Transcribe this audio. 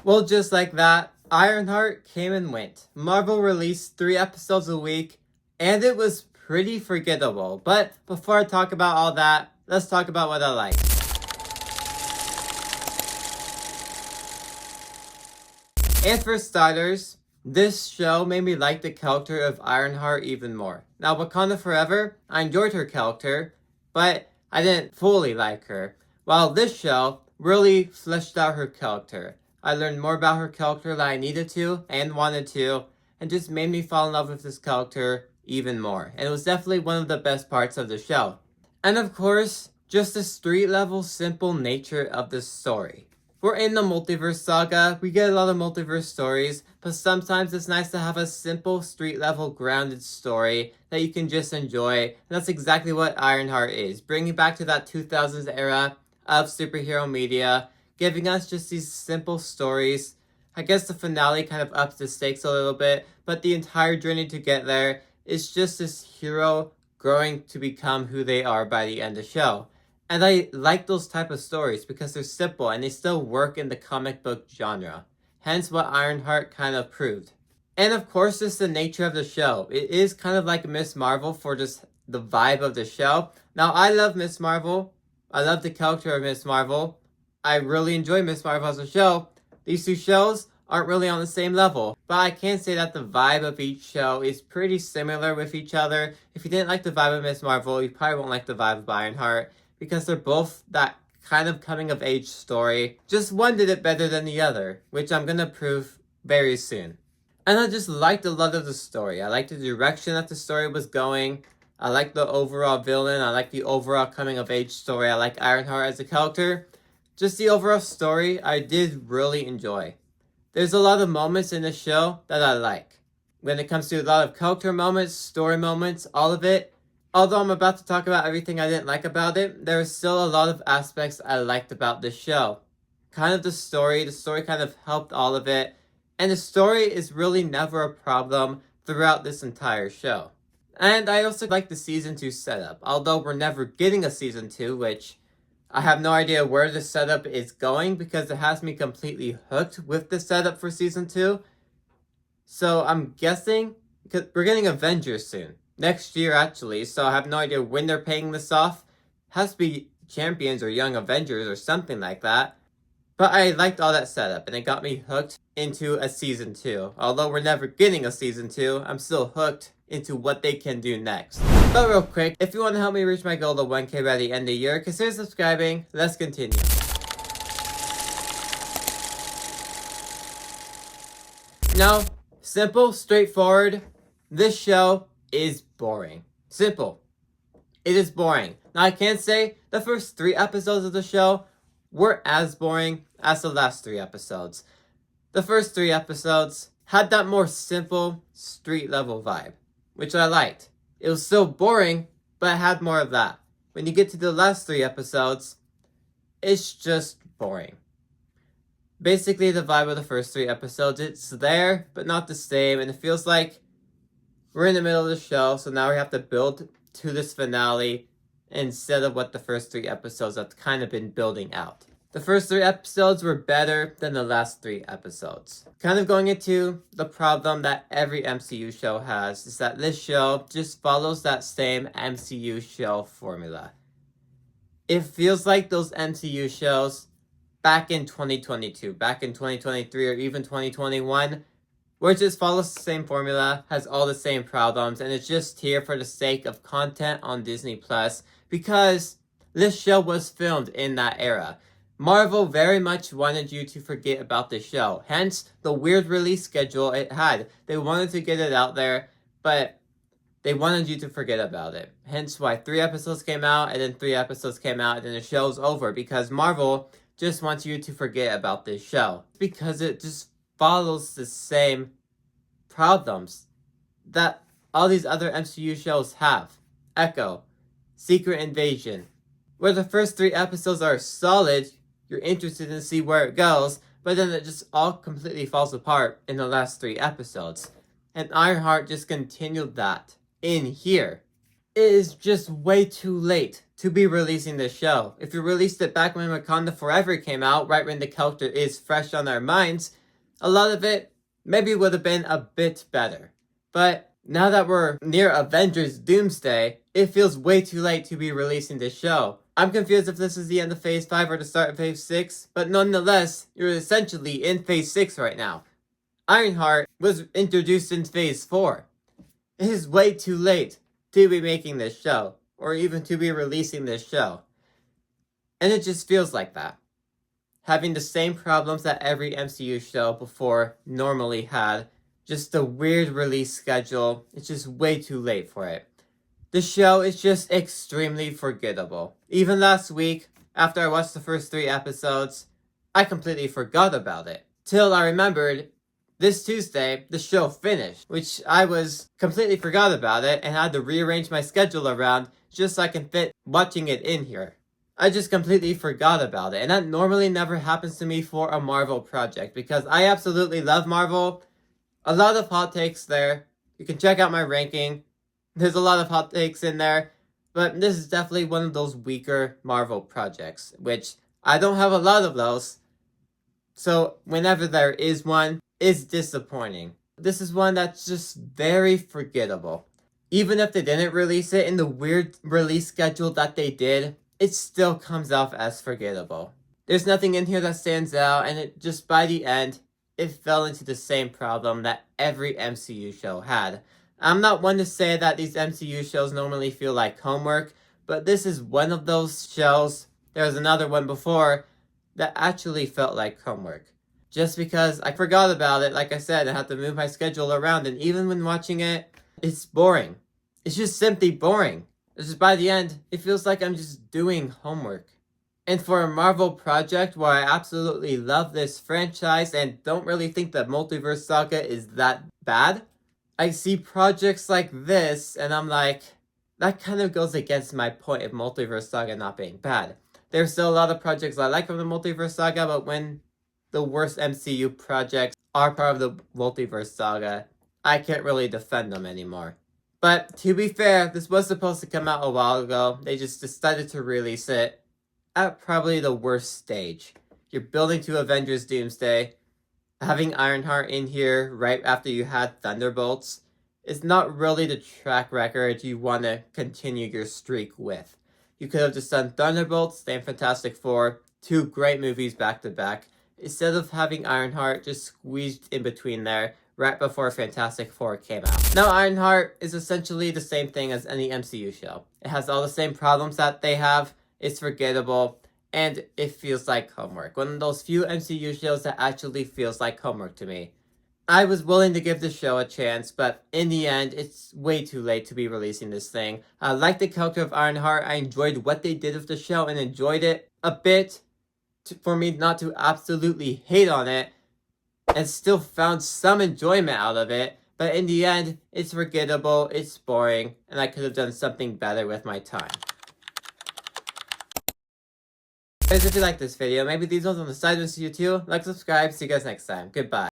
Well, just like that, Ironheart came and went. Marvel released 3 episodes a week, and it was pretty forgettable. But before I talk about all that, let's talk about what I like. And for starters, this show made me like the character of Ironheart even more. Now, Wakanda Forever, I enjoyed her character, but I didn't fully like her. While this show really fleshed out her character. I learned more about her character than I needed to and wanted to, and just made me fall in love with this character even more. And it was definitely one of the best parts of the show. And of course, just the street level simple nature of the story. We're in the multiverse saga, we get a lot of multiverse stories, but sometimes it's nice to have a simple street level grounded story that you can just enjoy, and that's exactly what Ironheart is, bringing back to that 2000s era of superhero media, giving us just these simple stories. I guess the finale kind of ups the stakes a little bit, but the entire journey to get there is just this hero growing to become who they are by the end of the show. And I like those type of stories because they're simple and they still work in the comic book genre. Hence what Ironheart kind of proved. And of course, it's the nature of the show. It is kind of like Miss Marvel for just the vibe of the show. Now, I love Miss Marvel. I love the character of Miss Marvel. I really enjoy Miss Marvel as a show. These two shows aren't really on the same level, but I can say that the vibe of each show is pretty similar with each other. If you didn't like the vibe of Miss Marvel, you probably won't like the vibe of Ironheart, because they're both that kind of coming of age story. Just one did it better than the other, which I'm gonna prove very soon. And I just liked a lot of the story. I liked the direction that the story was going. I liked the overall villain. I liked the overall coming of age story. I like Ironheart as a character. Just the overall story, I did really enjoy. There's a lot of moments in the show that I like. When it comes to a lot of character moments, story moments, all of it, although I'm about to talk about everything I didn't like about it, there are still a lot of aspects I liked about this show. Kind of the story kind of helped all of it, and the story is really never a problem throughout this entire show. And I also like the Season 2 setup, although we're never getting a Season 2, which I have no idea where the setup is going because it has me completely hooked with the setup for Season 2. So I'm guessing, because we're getting Avengers soon. Next year, actually, so I have no idea when they're paying this off. Has to be Champions or Young Avengers or something like that. But I liked all that setup, and it got me hooked into a Season 2. Although we're never getting a Season 2, I'm still hooked into what they can do next. But real quick, if you want to help me reach my goal of 1K by the end of the year, consider subscribing. Let's continue. Now, simple, straightforward, this show is boring. Simple. It is boring. Now, I can't say the first 3 episodes of the show were as boring as the last 3 episodes. The first 3 episodes had that more simple, street level vibe, which I liked. It was still boring, but it had more of that. When you get to the last 3 episodes, it's just boring. Basically, the vibe of the first 3 episodes, it's there, but not the same, and it feels like we're in the middle of the show, so now we have to build to this finale instead of what the first 3 episodes have kind of been building out. The first 3 episodes were better than the last 3 episodes. Kind of going into the problem that every MCU show has is that this show just follows that same MCU show formula. It feels like those MCU shows back in 2022, back in 2023, or even 2021, where it just follows the same formula, has all the same problems, and it's just here for the sake of content on Disney Plus, because this show was filmed in that era. Marvel very much wanted you to forget about this show, hence the weird release schedule it had. They wanted to get it out there, but they wanted you to forget about it. Hence why 3 episodes came out, and then 3 episodes came out, and then the show's over, because Marvel just wants you to forget about this show. Because it just follows the same problems that all these other MCU shows have. Echo, Secret Invasion, where the first 3 episodes are solid, you're interested to see where it goes, but then it just all completely falls apart in the last 3 episodes. And Ironheart just continued that in here. it is just way too late to be releasing this show. If you released it back when Wakanda Forever came out, right when the character is fresh on our minds, a lot of it maybe would have been a bit better. But now that we're near Avengers Doomsday, it feels way too late to be releasing this show. I'm confused if this is the end of Phase 5 or the start of Phase 6, but nonetheless, you're essentially in Phase 6 right now. Ironheart was introduced in Phase 4. It is way too late to be making this show, or even to be releasing this show. And it just feels like that. Having the same problems that every MCU show before normally had. Just a weird release schedule. It's just way too late for it. The show is just extremely forgettable. Even last week, after I watched the first 3 episodes, I completely forgot about it. Till I remembered this Tuesday, the show finished, which I was completely forgot about it and had to rearrange my schedule around just so I can fit watching it in here. I just completely forgot about it, and that normally never happens to me for a Marvel project because I absolutely love Marvel. A lot of hot takes there. You can check out my ranking. There's a lot of hot takes in there, but this is definitely one of those weaker Marvel projects, which I don't have a lot of those. So whenever there is one, it's disappointing. This is one that's just very forgettable. Even if they didn't release it in the weird release schedule that they did, it still comes off as forgettable. There's nothing in here that stands out, and it just by the end, it fell into the same problem that every MCU show had. I'm not one to say that these MCU shows normally feel like homework, but this is one of those shows. There was another one before that actually felt like homework. Just because I forgot about it, like I said, I had to move my schedule around, and even when watching it, it's boring. It's just simply boring. It's just by the end, it feels like I'm just doing homework. And for a Marvel project where I absolutely love this franchise and don't really think that Multiverse Saga is that bad, I see projects like this and I'm like, that kind of goes against my point of Multiverse Saga not being bad. There's still a lot of projects I like from the Multiverse Saga, but when the worst MCU projects are part of the Multiverse Saga, I can't really defend them anymore. But to be fair, this was supposed to come out a while ago. They just decided to release it at probably the worst stage. You're building to Avengers Doomsday. Having Ironheart in here right after you had Thunderbolts is not really the track record you want to continue your streak with. You could have just done Thunderbolts, then Fantastic Four, 2 great movies back to back, instead of having Ironheart just squeezed in between there right before Fantastic Four came out. Now Ironheart is essentially the same thing as any MCU show. It has all the same problems that they have, it's forgettable, and it feels like homework. One of those few MCU shows that actually feels like homework to me. I was willing to give the show a chance, but in the end, it's way too late to be releasing this thing. I like the character of Ironheart. I enjoyed what they did with the show and enjoyed it a bit for me not to absolutely hate on it, and still found some enjoyment out of it. But in the end, it's forgettable, it's boring, and I could have done something better with my time. Guys, if you like this video, maybe these ones on the side ones to you too. Like, subscribe, see you guys next time. Goodbye.